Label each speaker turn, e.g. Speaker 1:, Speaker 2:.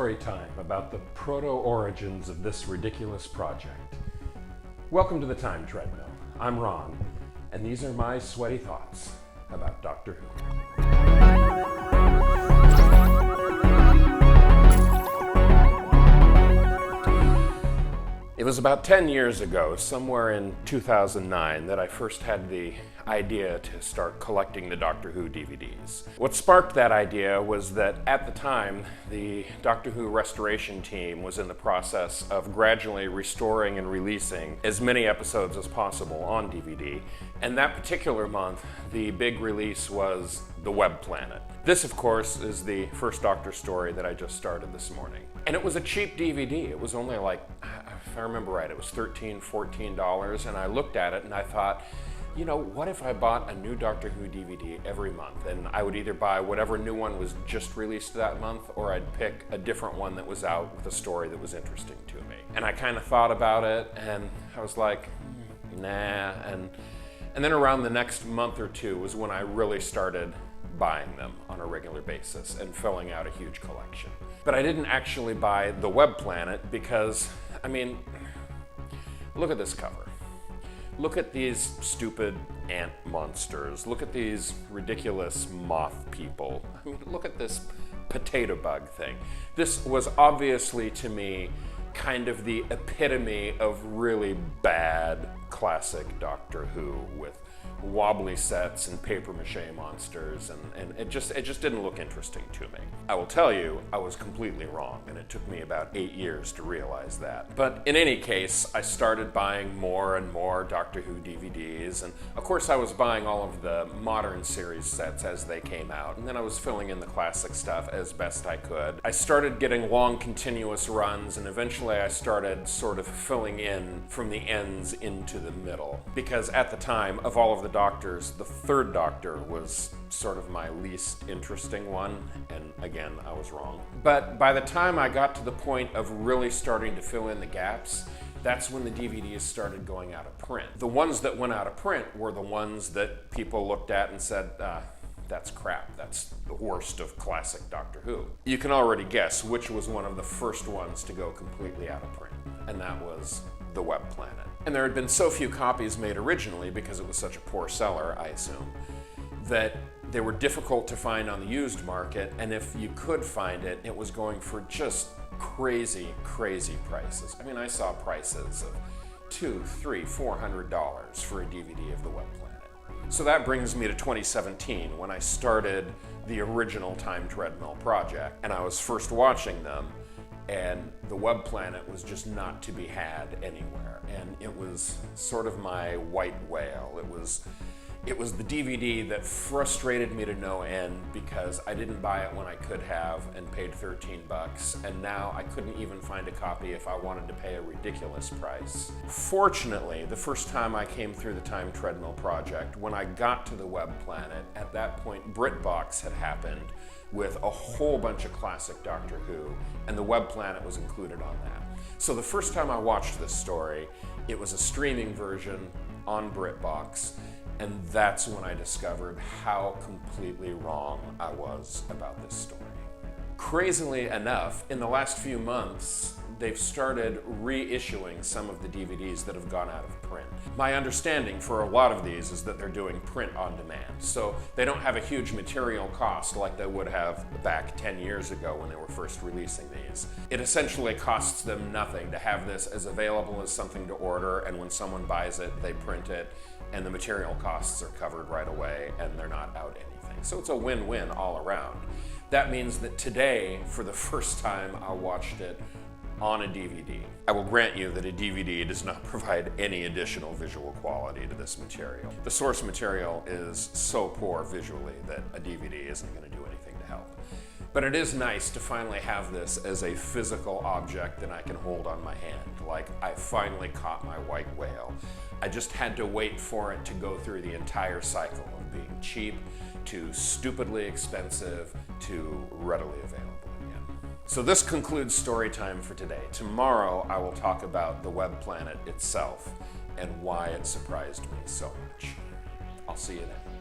Speaker 1: story time about the proto-origins of this ridiculous project. Welcome to the Time Treadmill. I'm Ron, and these are my sweaty thoughts about Doctor Who. It was about 10 years ago, somewhere in 2009, that I first had the idea to start collecting the Doctor Who DVDs. What sparked that idea was that at the time, the Doctor Who restoration team was in the process of gradually restoring and releasing as many episodes as possible on DVD. And that particular month, the big release was The Web Planet. This, of course, is the first Doctor story that I just started this morning. And it was a cheap DVD. It was only like, if I remember right, it was $13, $14, and I looked at it and I thought, you know, what if I bought a new Doctor Who DVD every month? And I would either buy whatever new one was just released that month, or I'd pick a different one that was out with a story that was interesting to me. And I kind of thought about it, and I was like, nah. And then around the next month or two was when I really started buying them on a regular basis and filling out a huge collection. But I didn't actually buy The Web Planet because, I mean, look at this cover. Look at these stupid ant monsters. Look at these ridiculous moth people. I mean, look at this potato bug thing. This was obviously, to me, kind of the epitome of really bad classic Doctor Who with wobbly sets and papier-mâché monsters, and it just didn't look interesting to me. I will tell you, I was completely wrong, and it took me about 8 years to realize that. But in any case, I started buying more and more Doctor Who DVDs, and of course I was buying all of the modern series sets as they came out, and then I was filling in the classic stuff as best I could. I started getting long continuous runs, and eventually I started sort of filling in from the ends into the middle, because at the time, of all of the Doctors, the third Doctor was sort of my least interesting one, and again, I was wrong. But by the time I got to the point of really starting to fill in the gaps, that's when the DVDs started going out of print. The ones that went out of print were the ones that people looked at and said, that's crap. That's the worst of classic Doctor Who. You can already guess which was one of the first ones to go completely out of print, and that was The Web Planet. And there had been so few copies made originally, because it was such a poor seller, I assume, that they were difficult to find on the used market, and if you could find it, it was going for just crazy, crazy prices. I mean, I saw prices of $200, $300, $400 for a DVD of The Web Planet. So that brings me to 2017, when I started the original Time Treadmill project, and I was first watching them, and The Web Planet was just not to be had anywhere. And it was sort of my white whale. It was the DVD that frustrated me to no end, because I didn't buy it when I could have and paid $13, and now I couldn't even find a copy if I wanted to pay a ridiculous price. Fortunately, the first time I came through the Time Treadmill project, when I got to The Web Planet, at that point BritBox had happened with a whole bunch of classic Doctor Who, and The Web Planet was included on that. So the first time I watched this story, it was a streaming version on BritBox, and that's when I discovered how completely wrong I was about this story. Crazily enough, in the last few months, they've started reissuing some of the DVDs that have gone out of print. My understanding for a lot of these is that they're doing print on demand, so they don't have a huge material cost like they would have back 10 years ago when they were first releasing these. It essentially costs them nothing to have this as available as something to order, and when someone buys it, they print it, and the material costs are covered right away, and they're not out anything. So it's a win-win all around. That means that today, for the first time, I watched it on a DVD. I will grant you that a DVD does not provide any additional visual quality to this material. The source material is so poor visually that a DVD isn't going to do anything to help. But it is nice to finally have this as a physical object that I can hold on my hand. Like, I finally caught my white whale. I just had to wait for it to go through the entire cycle of being cheap to stupidly expensive to readily available again. So this concludes story time for today. Tomorrow I will talk about The Web Planet itself and why it surprised me so much. I'll see you then.